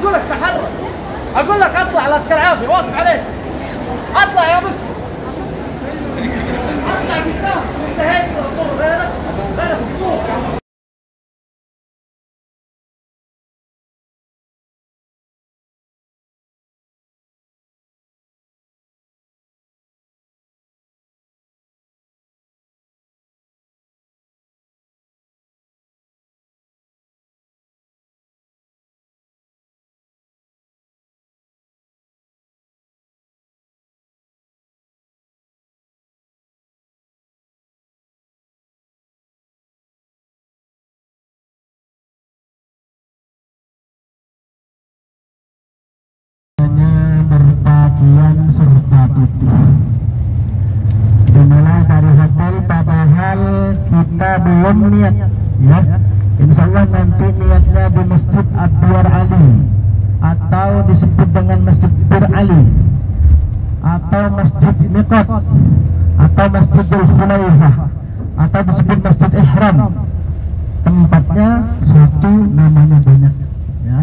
اقول لك تحرك، اقول لك اطلع لا تكلعبني، واقف عليك. اطلع يا مسلم. اطلع قدام، انتهيت من الطور غيرك الطور. Berpakaian serba putih. Dimulai dari hotel padahal kita belum niat, ya. Insya Allah nanti niatnya di Masjid Abdul Ali atau disebut dengan Masjid Bir Ali atau Masjid Miqat atau Masjidul Khulaifah atau disebut Masjid Ihram. Tempatnya satu, namanya banyak, ya.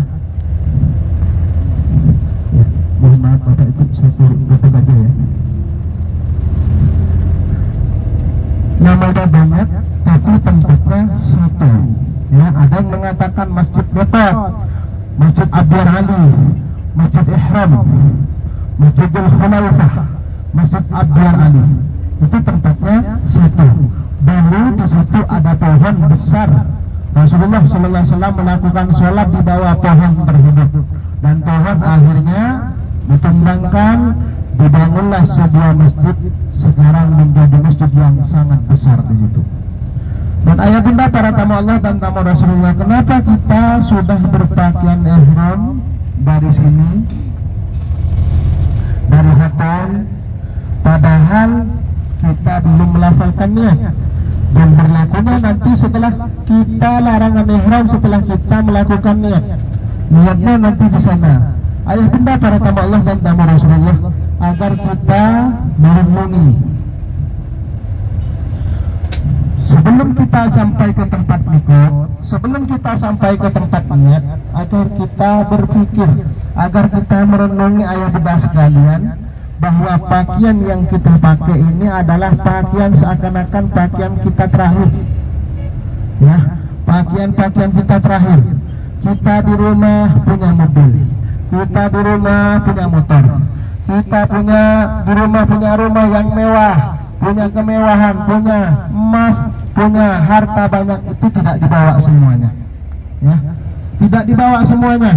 Mohon maaf Bapak, ikut saya duduk aja ya. Namanya banyak tapi tempatnya satu, ya. Ada yang mengatakan Masjid Miqat, Masjid Abdul Ali, Masjid Ihram, Masjidul Khulaifah, Masjid Abdul Ali. Itu tempatnya satu. Dulu di situ ada pohon besar. Rasulullah SAW melakukan sholat di bawah pohon tersebut, dan pohon akhirnya ditumbangkan, dibangunlah sebuah masjid. Sekarang menjadi masjid yang sangat besar di situ. Dan ayah bunda para tamu Allah dan tamu Rasulullah, kenapa kita sudah berpakaian ihram dari sini, dari hotel, padahal kita belum melafalkan niat? Dan berlakunya nanti setelah kita larangan ihram, setelah kita melakukan niat. Niatnya nanti di sana. Ayah bunda para tamu Allah dan tamu Rasulullah, agar kita merenungi sebelum kita sampai ke tempat mikot, sebelum kita sampai ke tempat niat, agar kita berpikir, agar kita merenungi ayah bunda sekalian, bahwa pakaian yang kita pakai ini adalah pakaian seakan-akan pakaian kita terakhir, ya. Pakaian-pakaian kita terakhir. Kita di rumah punya mobil, kita di rumah punya motor, kita punya di rumah punya rumah yang mewah, punya kemewahan, punya emas, punya harta banyak. Itu tidak dibawa semuanya, ya. Tidak dibawa semuanya.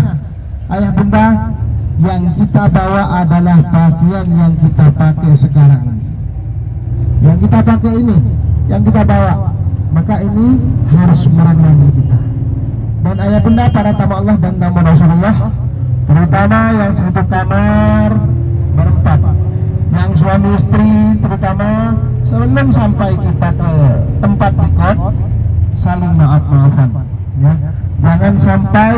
Ayah bunda, yang kita bawa adalah pakaian yang kita pakai sekarang ini. Yang kita pakai ini, yang kita bawa. Maka ini harus merenungi kita. Dan ayah bunda para tamu Allah dan tamu Rasulullah, terutama yang satu kamar berempat, yang suami istri terutama, sebelum sampai kita ke tempat mikot, saling maaf-maafan, ya. Jangan sampai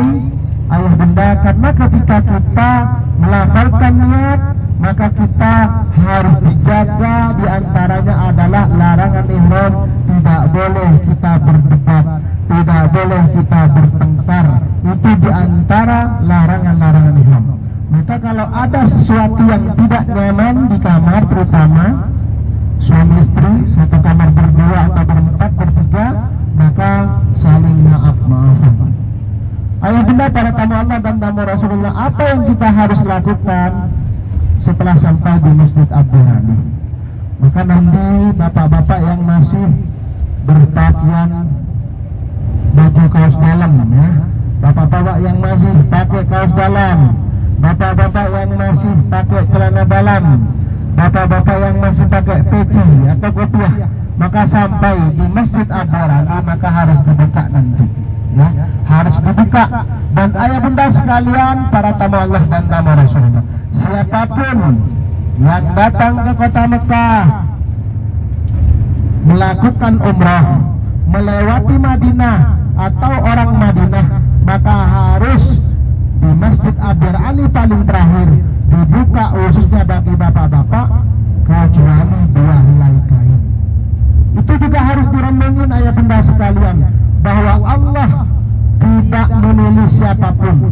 ayah bunda, karena ketika kita melafalkan niat, maka kita harus dijaga. Diantaranya adalah larangan ihram. Tidak boleh kita berdebat, tidak boleh kita bertengkar. Itu diantara larangan-larangan ihram. Maka kalau ada sesuatu yang tidak nyaman di kamar, terutama suami istri satu kamar berdua atau berempat, bertiga, maka saling maaf-maafan. Ayah bunda para tamu Allah dan tamu Rasulullah, apa yang kita harus lakukan setelah sampai di Masjid Abdul Ali? Maka nanti bapak-bapak yang masih berpakaian baju kaos dalam, ya, bapak-bapak yang masih pakai kaos dalam, bapak-bapak yang masih pakai celana dalam, bapak-bapak yang masih pakai peci atau kopiah, maka sampai di Masjid Abdul Ali maka harus dibuka nanti, ya, harus dibuka. Dan ayah bunda sekalian para tamu Allah dan tamu Rasulullah, siapapun yang datang ke kota Mekah melakukan umrah, melewati Madinah atau orang Madinah, maka harus di Masjid Abdul Ali paling terakhir dibuka khususnya bagi bapak-bapak, kecuali 2 helai kain. Itu juga harus direnungin ayah bunda sekalian, bahwa Allah tidak memilih siapapun.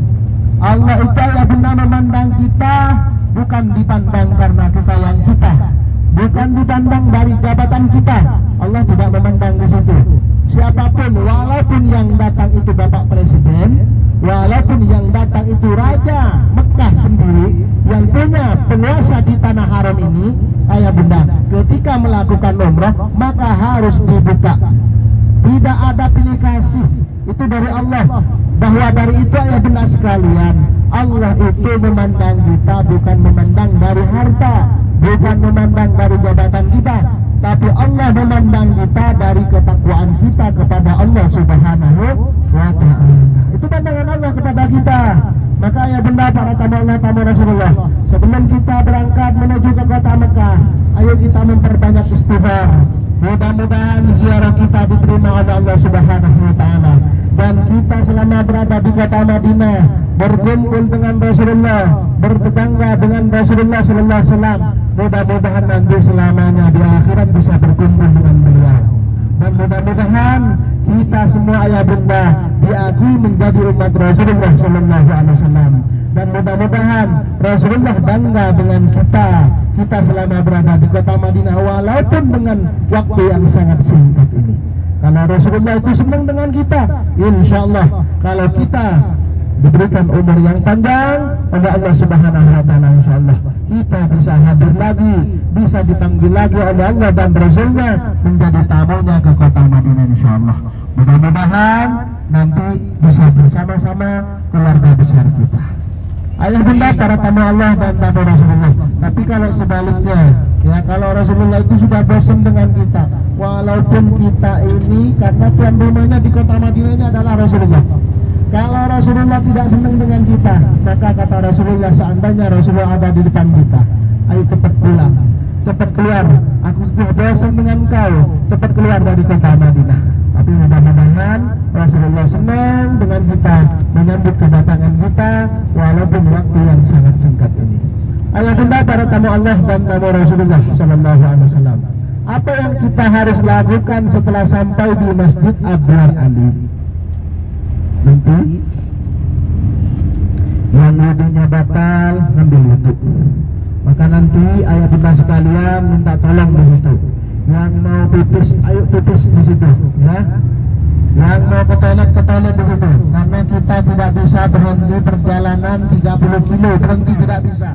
Allah itu ayah bunda memandang kita bukan dipandang karena kekayaan kita, bukan dipandang dari jabatan kita. Allah tidak memandang di situ. Siapapun, walaupun yang datang itu Bapak Presiden, walaupun yang datang itu Raja Mekah sendiri yang punya penguasa di tanah haram ini, ayah bunda, ketika melakukan umrah maka harus dibuka. Tidak ada pilih kasih, itu dari Allah. Bahwa dari itu ayah bunda sekalian, Allah itu memandang kita bukan memandang dari harta, bukan memandang dari jabatan kita, tapi Allah memandang kita dari ketakwaan kita kepada Allah Subhanahu wa ta'ala. Itu pandangan Allah kepada kita. Maka ayah bunda, para tamu Allah, tamu Rasulullah, sebelum kita berangkat menuju ke kota Mekah, ayo kita memperbanyak istighfar. Mudah-mudahan ziarah kita diterima oleh Allah Subhanahu wa ta'ala, dan kita selama berada di kota Madinah berkumpul dengan Rasulullah, bertetangga dengan Rasulullah sallallahu alaihi wasallam. Mudah-mudahan nanti selamanya di akhirat bisa berkumpul dengan beliau. Dan mudah-mudahan kita semua ayah bunda diakui menjadi umat Rasulullah sallallahu alaihi wasallam. Dan mudah-mudahan Rasulullah bangga dengan kita selama berada di kota Madinah walaupun dengan waktu yang sangat singkat ini. Karena Rasulullah itu senang dengan kita. Insya Allah kalau kita diberikan umur yang panjang oleh Allah Subhanahu wa ta'ala, insya Allah kita bisa hadir lagi, bisa dipanggil lagi oleh Allah dan Rasulnya menjadi tamunya ke kota Madinah, insya Allah. Mudah-mudahan nanti bisa bersama-sama keluarga besar kita, ayah bunda, para tamu Allah dan tamu Rasulullah. Tapi kalau sebaliknya, ya, kalau Rasulullah itu sudah bosan dengan kita, walaupun kita ini karena tuan rumahnya di kota Madinah ini adalah Rasulullah. Kalau Rasulullah tidak senang dengan kita, maka kata Rasulullah, seandainya Rasulullah ada di depan kita, ayo cepat pulang, cepat keluar, aku sudah bosan dengan kau, cepat keluar dari kota Madinah. Tapi mudah-mudahan Rasulullah senang dengan kita, menyambut kedatangan kita walaupun waktu yang sangat singkat ini. Ayah bunda, para tamu Allah dan tamu Rasulullah sallallahu alaihi wasallam, apa yang kita harus lakukan setelah sampai di Masjid Abdul Ali? Nanti yang wudunya batal ngambil wudu. Maka nanti ayah bunda sekalian minta tolong di situ. Yang mau pipis, ayo pipis di situ, ya. Yang mau ke toilet di situ. Karena kita tidak bisa berhenti perjalanan 30 kilo, berhenti tidak bisa.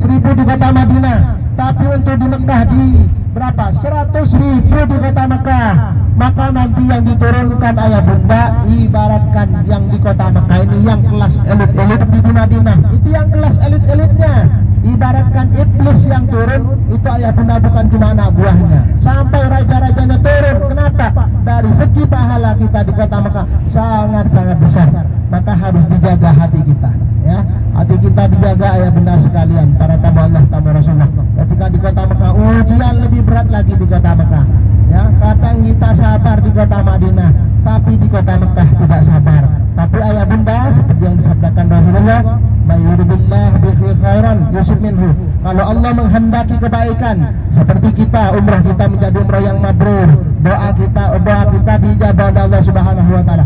1000 di kota Madinah, tapi untuk di Mekah di berapa? 100.000 di kota Mekah. Maka nanti yang diturunkan ayah bunda, ibaratkan yang di kota Mekah ini yang kelas elit-elit di Madinah, itu yang kelas elit-elitnya. Ibaratkan iblis yang turun, itu ayah bunda bukan cuma anak buahnya, sampai raja-rajanya turun. Kenapa? Dari segi pahala kita di kota Mekah sangat-sangat besar. Maka harus dijaga hati kita, ya. Hati kita dijaga ayah bunda sekalian, para tamu Allah, tamu Rasulullah. Ketika di kota Mekah, ujian lebih berat lagi di kota Mekah, ya. Kadang kita sabar di kota Madinah, tapi di kota Mekah tidak sabar. Tapi ayah bunda, seperti yang disabdakan Rasulullah, "Mayuribillah bihi khairan yusib minhu." Kalau Allah menghendaki kebaikan, seperti kita umrah kita menjadi umrah yang mabrur, doa kita dijabah oleh Allah Subhanahu wa ta'ala.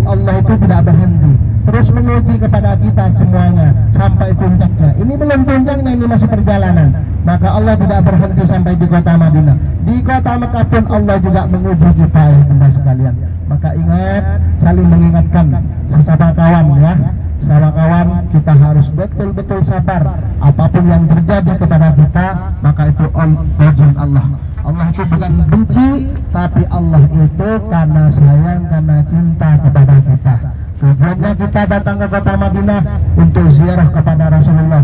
Allah itu tidak berhenti, terus menguji kepada kita semuanya sampai puncaknya. Ini belum puncaknya, ini masih perjalanan. Maka Allah tidak berhenti sampai di kota Madinah. Di kota Mekah pun Allah juga menguji kita, ya bunda sekalian. Maka ingat, saling mengingatkan sesama kawan, ya. Sama kawan, kita harus betul-betul sabar. Apapun yang terjadi kepada kita, maka itu ujian Allah. Allah itu bukan benci, tapi Allah itu karena sayang, karena cinta kepada kita. Tujuannya kita datang ke kota Madinah untuk ziarah kepada Rasulullah.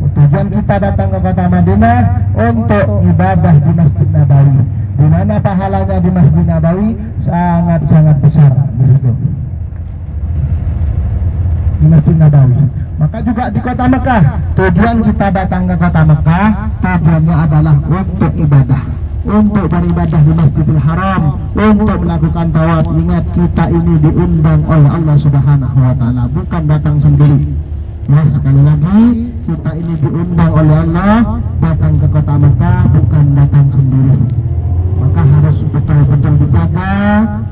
Tujuan kita datang ke kota Madinah untuk ibadah di Masjid Nabawi, di mana pahalanya di Masjid Nabawi sangat-sangat besar di situ, di Masjid Nabawi. Maka juga di kota Mekah, tujuan kita datang ke kota Mekah, tujuannya adalah untuk ibadah, untuk beribadah di Masjidil Haram, untuk melakukan tawaf. Ingat, kita ini diundang oleh Allah Subhanahu wa ta'ala, bukan datang sendiri. Nah, sekali lagi, kita ini diundang oleh Allah datang ke kota Mekah, bukan datang sendiri. Maka harus betul-betul dijaga,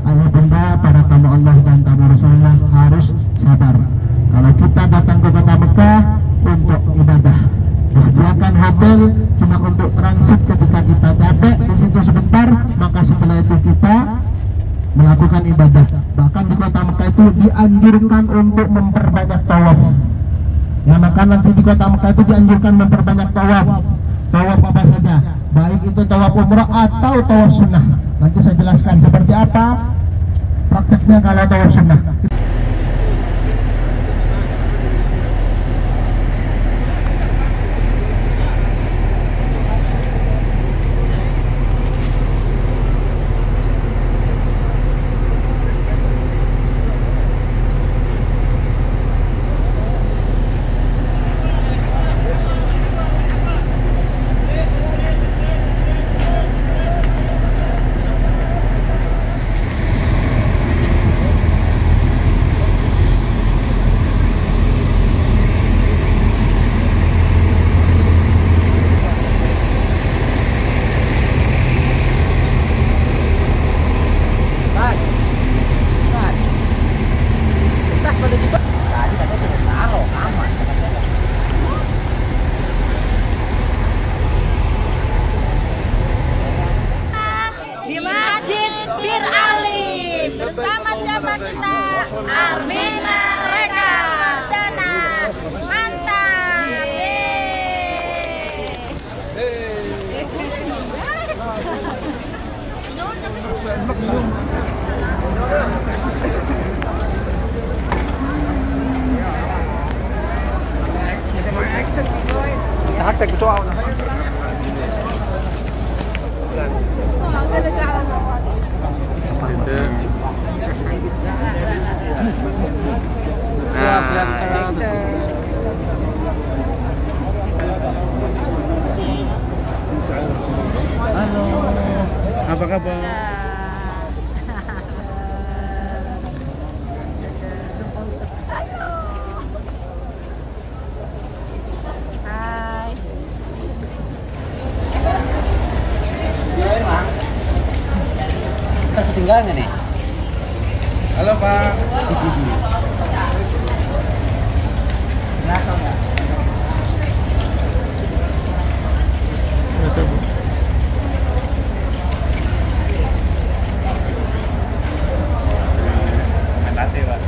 ayah bunda, para tamu Allah dan tamu Rasulullah harus sabar. Kalau kita datang ke hotel cuma untuk transit ketika kita capek di situ sebentar, maka setelah itu kita melakukan ibadah. Bahkan di kota Mekah itu dianjurkan untuk memperbanyak tawaf. Ya, maka nanti di kota Mekah itu dianjurkan memperbanyak tawaf. Tawaf apa saja, baik itu tawaf umrah atau tawaf sunnah. Nanti saya jelaskan seperti apa prakteknya kalau tawaf sunnah. Di Masjid Bir Ali bersama siapa kita? Armina Reka Dana mantap. حاجتك بتقع ولا Halo, apa kabar? Hai. kita ketinggalan nggak nih? Halo Pak. Makasih Pak.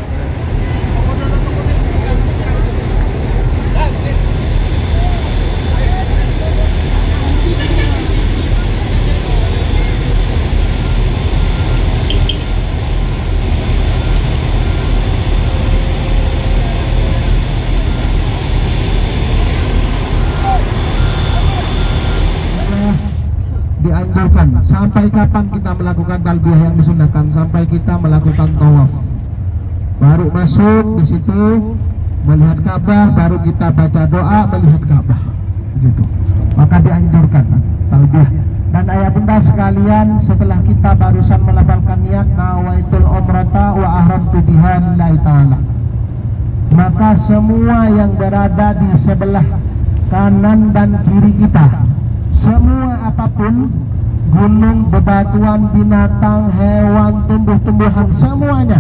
Dianjurkan sampai kapan kita melakukan talbiyah yang disunahkan? Sampai kita melakukan tawaf, baru masuk di situ melihat Ka'bah, baru kita baca doa melihat Ka'bah di situ. Maka dianjurkan talbiyah. Dan ayah bunda sekalian, setelah kita barusan melafalkan niat nawaitul umrata wa ahramtu biha lillahi ta'ala, maka semua yang berada di sebelah kanan dan kiri kita, semua apapun, gunung, bebatuan, binatang, hewan, tumbuh-tumbuhan, semuanya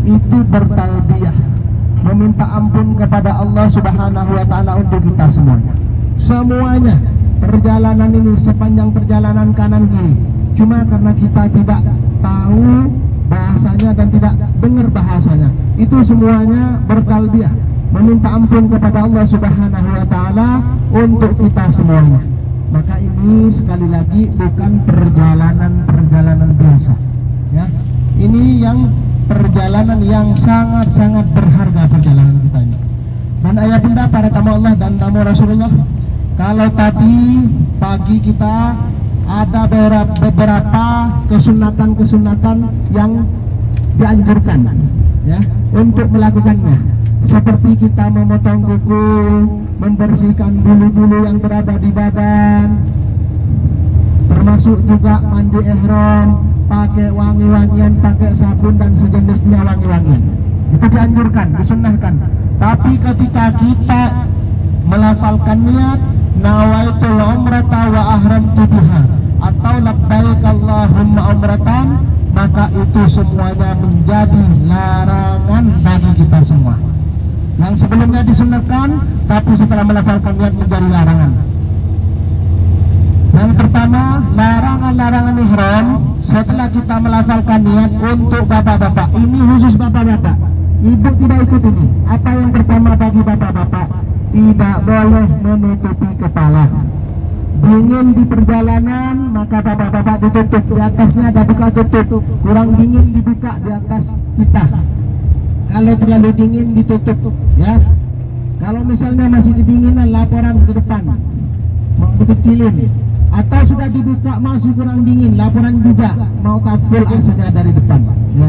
itu bertalbiyah, meminta ampun kepada Allah Subhanahu wa ta'ala untuk kita semuanya. Semuanya, perjalanan ini sepanjang perjalanan kanan kiri, cuma karena kita tidak tahu bahasanya dan tidak dengar bahasanya, itu semuanya bertalbiyah, meminta ampun kepada Allah Subhanahu wa ta'ala untuk kita semuanya. Maka ini sekali lagi bukan perjalanan biasa, ya. Ini yang perjalanan yang sangat-sangat berharga perjalanan kita ini. Dan ayah bunda, para tamu Allah dan tamu Rasulullah, kalau tadi pagi kita ada beberapa kesunatan-kesunatan yang dianjurkan, ya, untuk melakukannya, seperti kita memotong kuku, membersihkan bulu-bulu yang berada di badan, termasuk juga mandi ihram, pakai wangi-wangian, pakai sabun dan sejenisnya wangi-wangian. Itu dianjurkan, disunnahkan. Tapi ketika kita melafalkan niat nawaitul umrata wa ahramtu biha atau labbaik Allahumma umratan, maka itu semuanya menjadi larangan bagi kita semua. Yang sebelumnya disunahkan, tapi setelah melafalkan niat menjadi larangan. Yang pertama, larangan-larangan ihram setelah kita melafalkan niat untuk bapak-bapak. Ini khusus bapak-bapak. Ibu tidak ikut ini. Apa yang pertama bagi bapak-bapak? Tidak boleh menutupi kepala. Dingin di perjalanan, maka bapak-bapak ditutup. Di atasnya ada buka tutup. Kurang dingin dibuka di atas kita. Kalau terlalu dingin ditutup, ya. Kalau misalnya masih kedinginan, laporan ke depan, mau dikecilin. Atau sudah dibuka masih kurang dingin, laporan juga, mau tak full AC-nya dari depan, ya.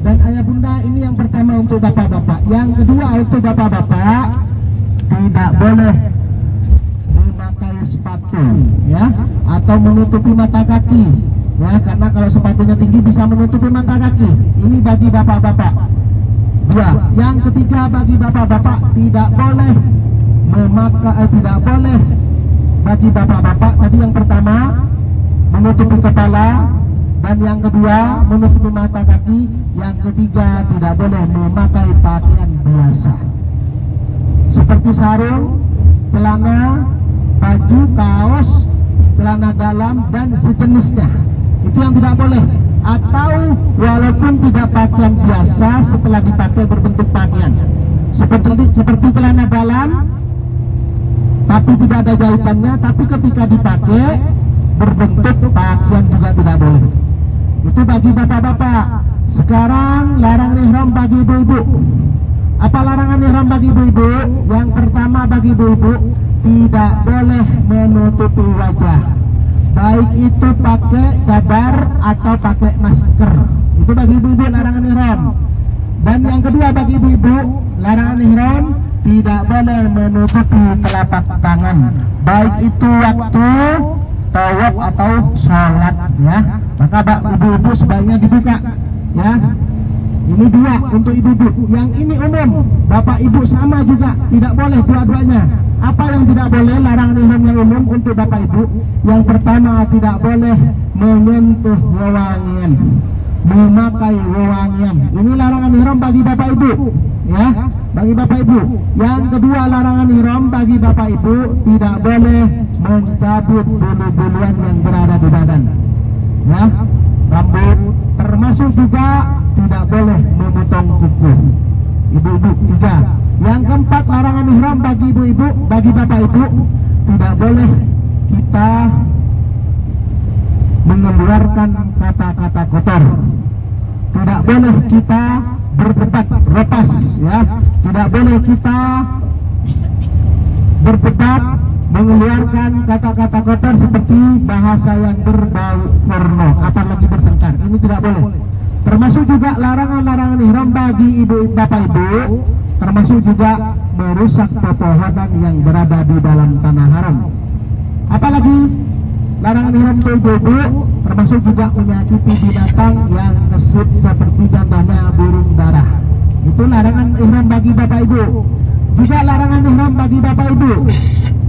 Dan ayah bunda, ini yang pertama untuk bapak-bapak. Yang kedua untuk bapak-bapak, tidak boleh memakai sepatu, ya, atau menutupi mata kaki, ya, karena kalau sepatunya tinggi bisa menutupi mata kaki. Ini bagi bapak-bapak. Dua. Yang ketiga bagi bapak-bapak, tidak boleh tidak boleh bagi bapak-bapak. Tadi yang pertama menutupi kepala, dan yang kedua menutupi mata kaki. Yang ketiga tidak boleh memakai pakaian biasa seperti sarung, celana, baju, kaos, celana dalam dan sejenisnya. Itu yang tidak boleh. Atau walaupun tidak pakaian biasa, setelah dipakai berbentuk pakaian seperti celana dalam tapi tidak ada jahitannya, tapi ketika dipakai berbentuk pakaian juga tidak boleh. Itu bagi bapak-bapak. Sekarang larangan ihram bagi ibu-ibu. Apa larangan ihram bagi ibu-ibu? Yang pertama bagi ibu-ibu, tidak boleh menutupi wajah, baik itu pakai cadar atau pakai masker. Itu bagi ibu-ibu larangan ihram. Dan yang kedua bagi ibu-ibu, larangan ihram tidak boleh menutupi telapak tangan, baik itu waktu tawaf atau sholat, ya. Maka ibu-ibu sebaiknya dibuka, ya. Ini dua untuk ibu-ibu. Yang ini umum, bapak ibu sama juga, tidak boleh dua-duanya. Apa yang tidak boleh, larangan ihram yang umum untuk bapak ibu? Yang pertama, tidak boleh menyentuh wewangian, memakai wewangian. Ini larangan ihram bagi bapak ibu, ya, bagi bapak ibu. Yang kedua, larangan ihram bagi bapak ibu, tidak boleh mencabut bulu-buluan yang berada di badan, ya, rambut, termasuk juga tidak boleh memotong kuku. Ibu-ibu, tiga. Yang keempat, larangan ihram bagi ibu-ibu, bagi bapak ibu, tidak boleh kita mengeluarkan kata-kata kotor. Tidak boleh kita berdebat lepas, ya. Tidak boleh kita berdebat mengeluarkan kata-kata kotor seperti bahasa yang berbau porno, apalagi bertengkar. Ini tidak boleh. Termasuk juga larangan-larangan ihram bagi ibu bapak ibu, termasuk juga merusak pepohonan yang berada di dalam tanah haram. Apalagi larangan ihram untuk ibu-ibu, termasuk juga menyakiti binatang yang kesit seperti contohnya burung darah. Itu larangan ihram bagi bapak ibu. Juga larangan ihram bagi bapak ibu.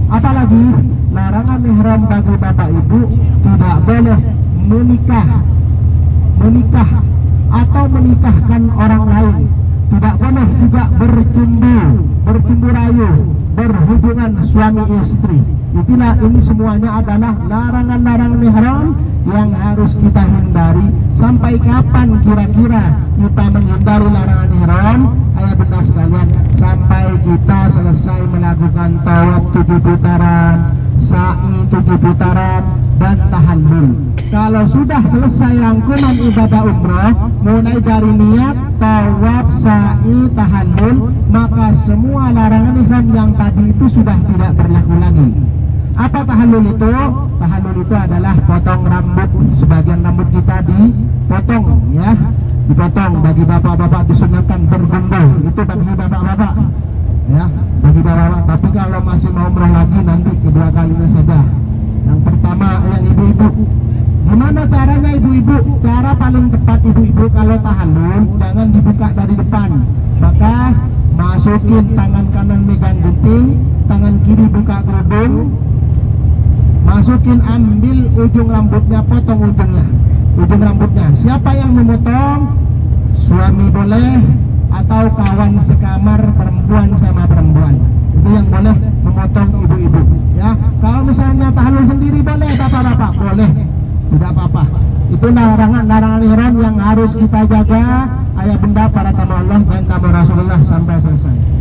Apalagi larangan ihram bagi bapak ibu, tidak boleh menikah atau menikahkan orang lain. Tidak boleh juga bercumbu rayu, berhubungan suami istri. Itulah, ini semuanya adalah larangan-larangan ihram yang harus kita hindari. Sampai kapan kira-kira kita menghindari larangan ihram, ayah bunda sekalian? Sampai kita selesai melakukan tawaf 7 putaran, sa'i 7 putaran, dan tahallul. Kalau sudah selesai rangkuman ibadah umroh, mulai dari niat, tawaf, sa'i, tahallul, maka semua larangan ihram yang tadi itu sudah tidak berlaku lagi. Apa tahallul itu? Tahallul itu adalah potong rambut. Sebagian rambut kita dipotong, ya, dipotong. Bagi bapak-bapak disunahkan bergundul. Itu bagi bapak-bapak, ya, bagi bapak-bapak. Tapi kalau masih mau umroh lagi, nanti kedua kalinya saja. Yang pertama, yang ibu-ibu. Gimana caranya ibu-ibu? Cara paling tepat ibu-ibu kalau tahallul, jangan dibuka dari depan. Maka masukin tangan kanan megang gunting, tangan kiri buka kerudung, masukin, ambil ujung rambutnya, potong ujung rambutnya. Siapa yang memotong? Suami boleh, atau kawan sekamar perempuan sama perempuan. Itu yang boleh memotong ibu-ibu, ya. Kalau misalnya tahlul sendiri boleh, Bapak-bapak? Boleh, tidak apa-apa. Itu larangan ihram yang harus kita jaga, ayah bunda, para tamu Allah dan tamu Rasulullah sampai selesai.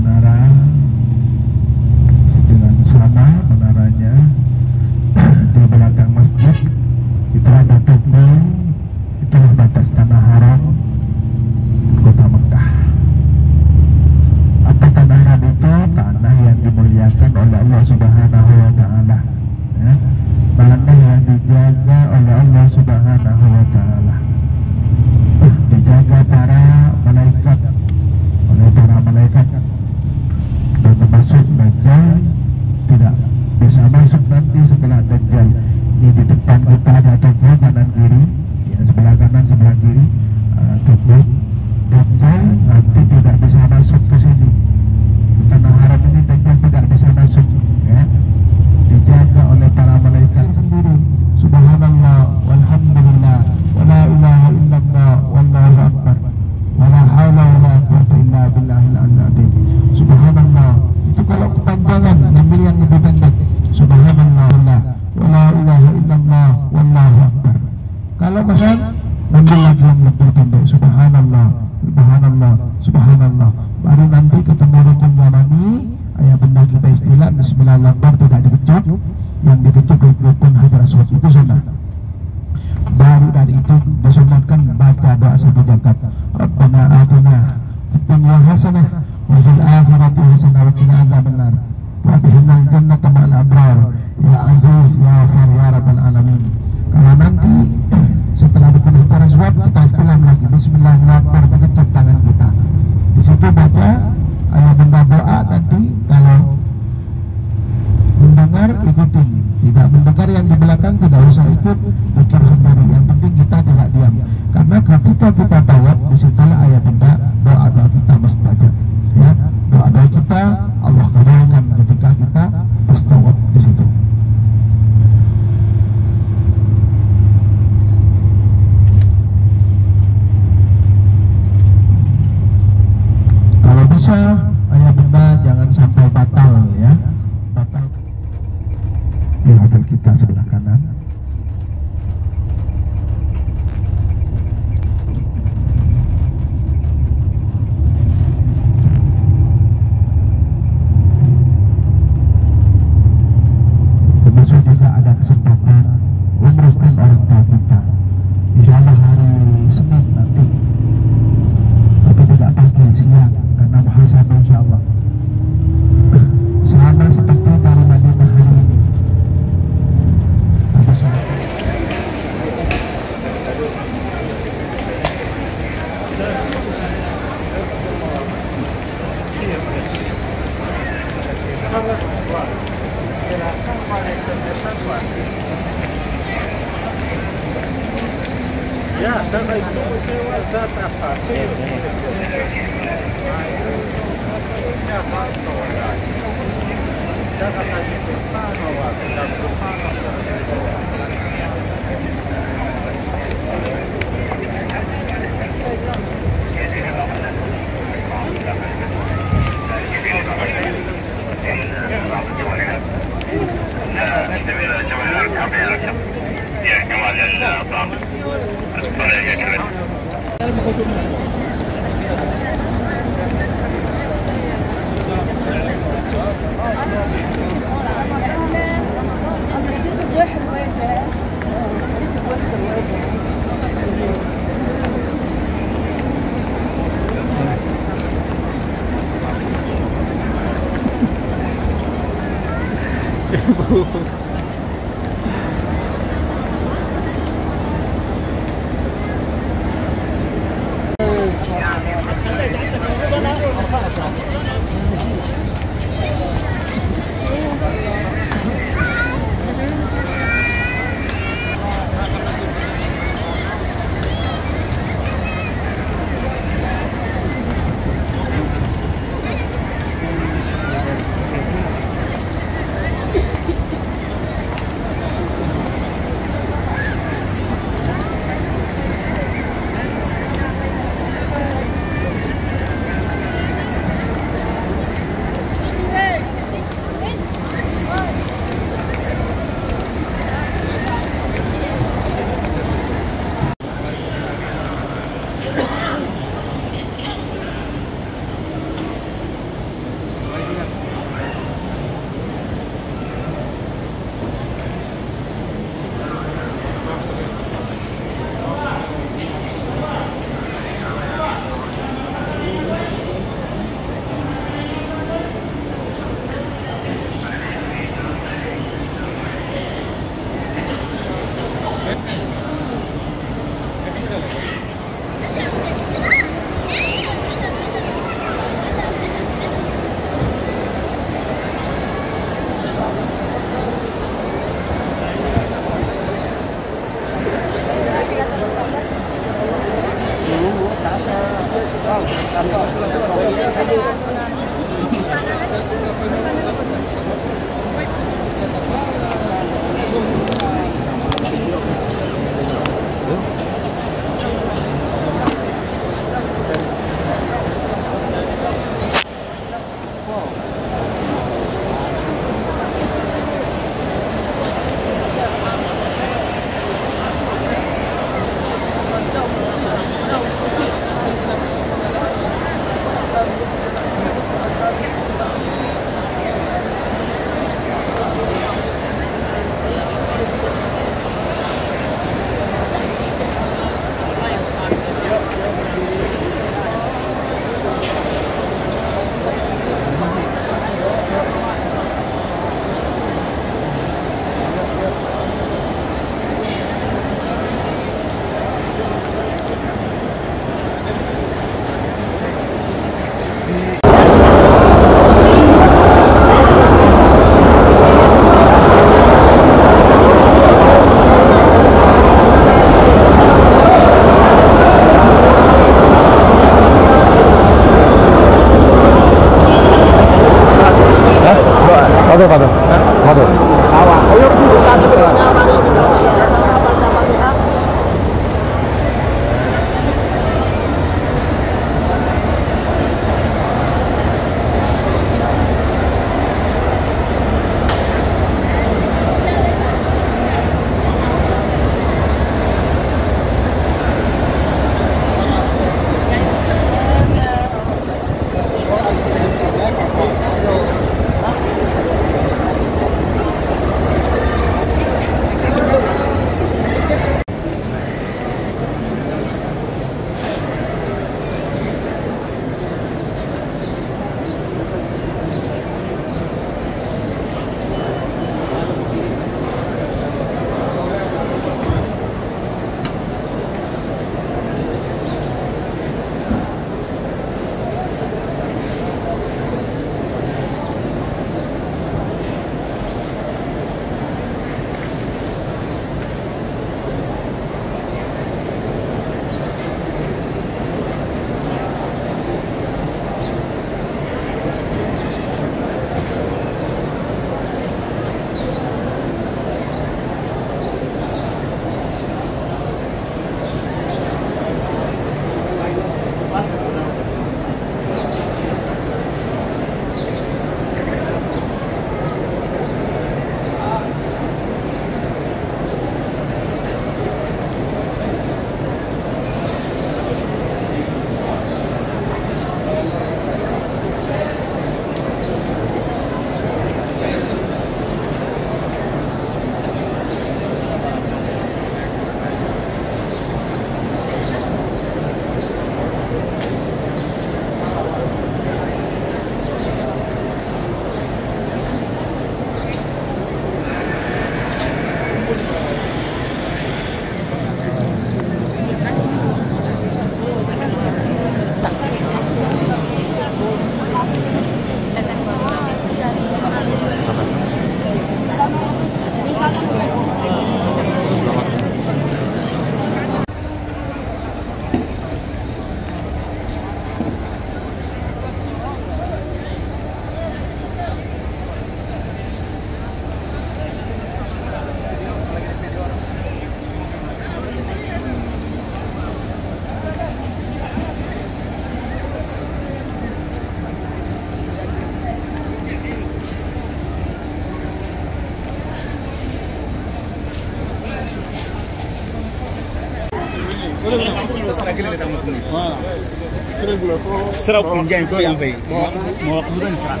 serap pengen kau yang baik. Mau kemudian serap.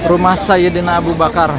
Rumah Sayyidina Abu Bakar.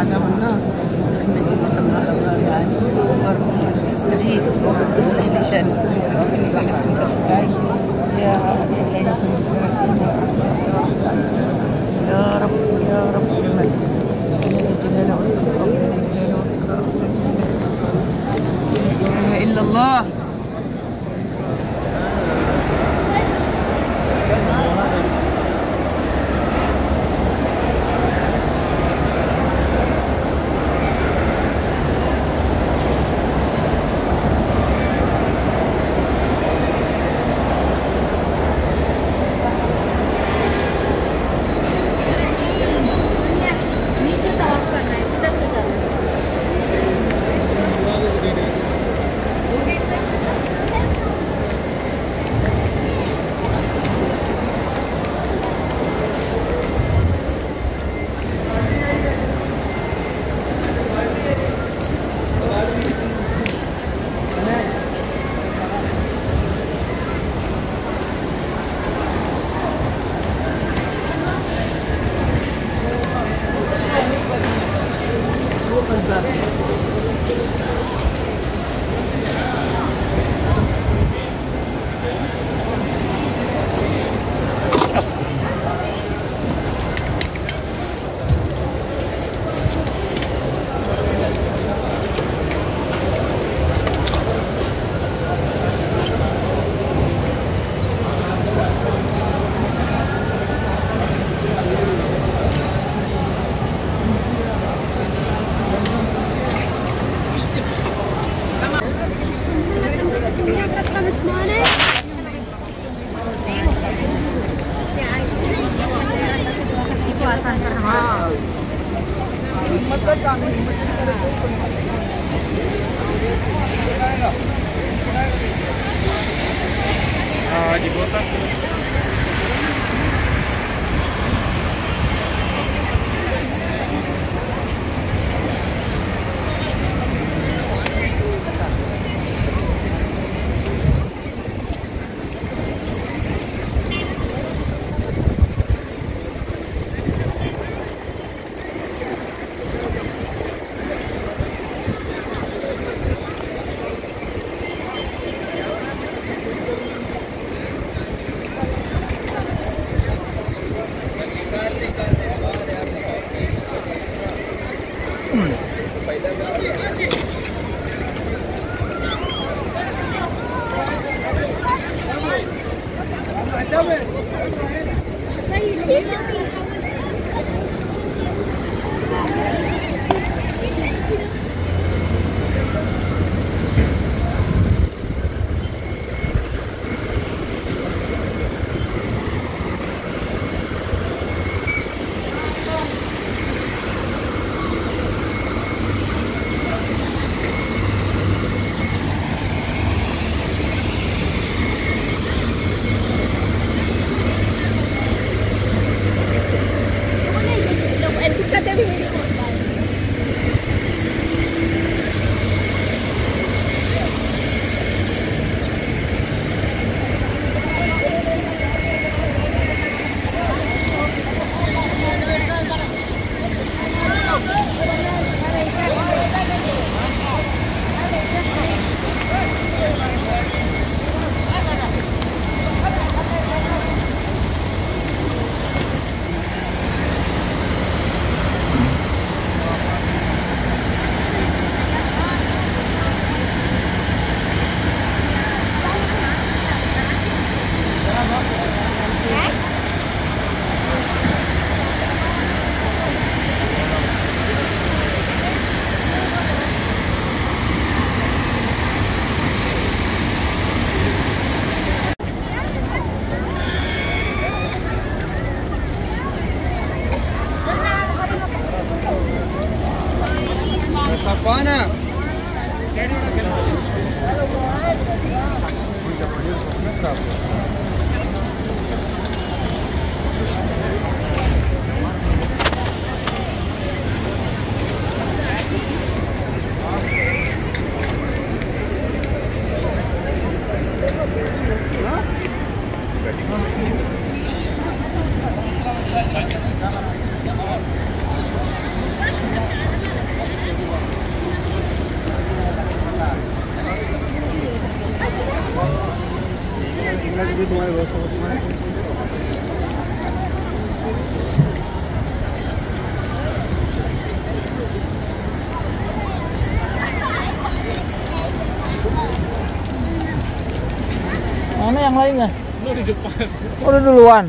عزمنا يا رب يا رب Allah. Di kota. Savana. तुम्हारे बहुत Mana yang lainnya? Di depan. Udah duluan.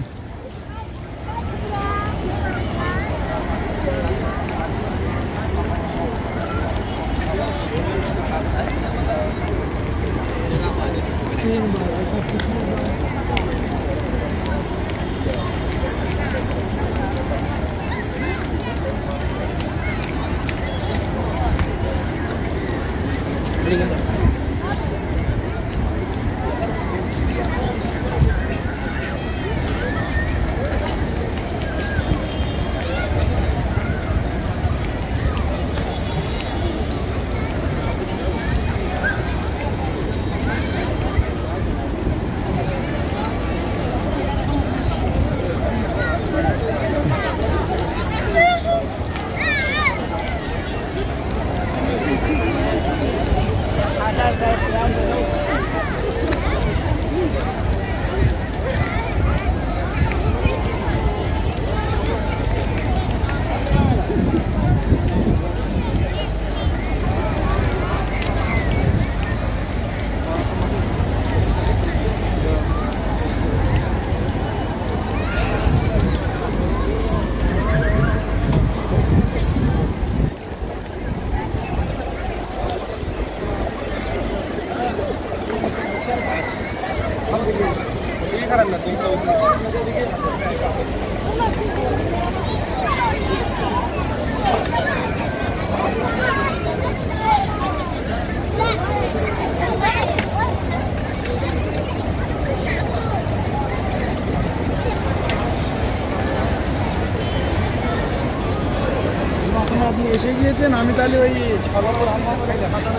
আপনি এসে গিয়েছেন, আমি তাহলে ওই খাবার রান্না করে দেখাতে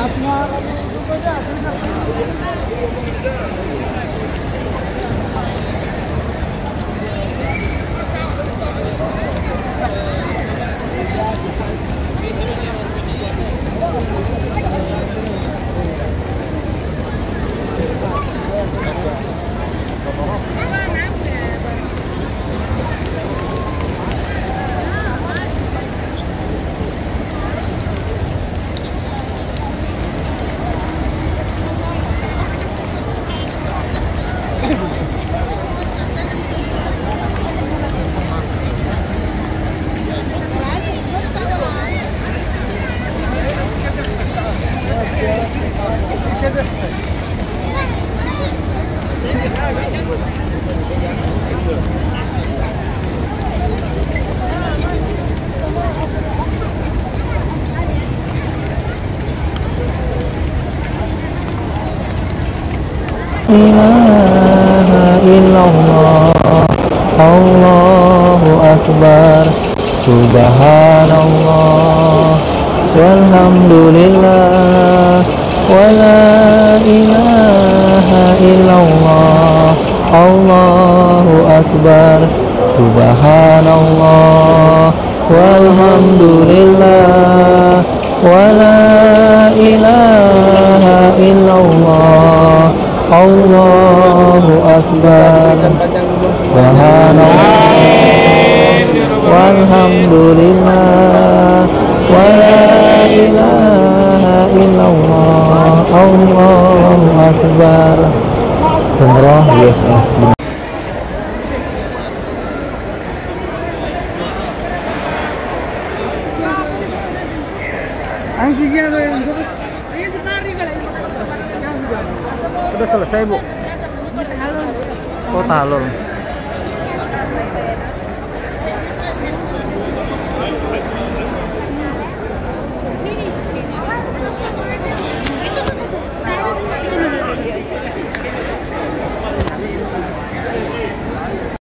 আপনার ilaha illallah, Allahu akbar, subhanallah, walhamdulillah, wala ilaha illallah, Allahu akbar, subhanallah, walhamdulillah, wala ilaha illallah, Allahu akbar, subhanallah, walhamdulillah, wala ilaha illallah, Allahu akbar. Umrah USS. Udah selesai, Bu. Oh, talur.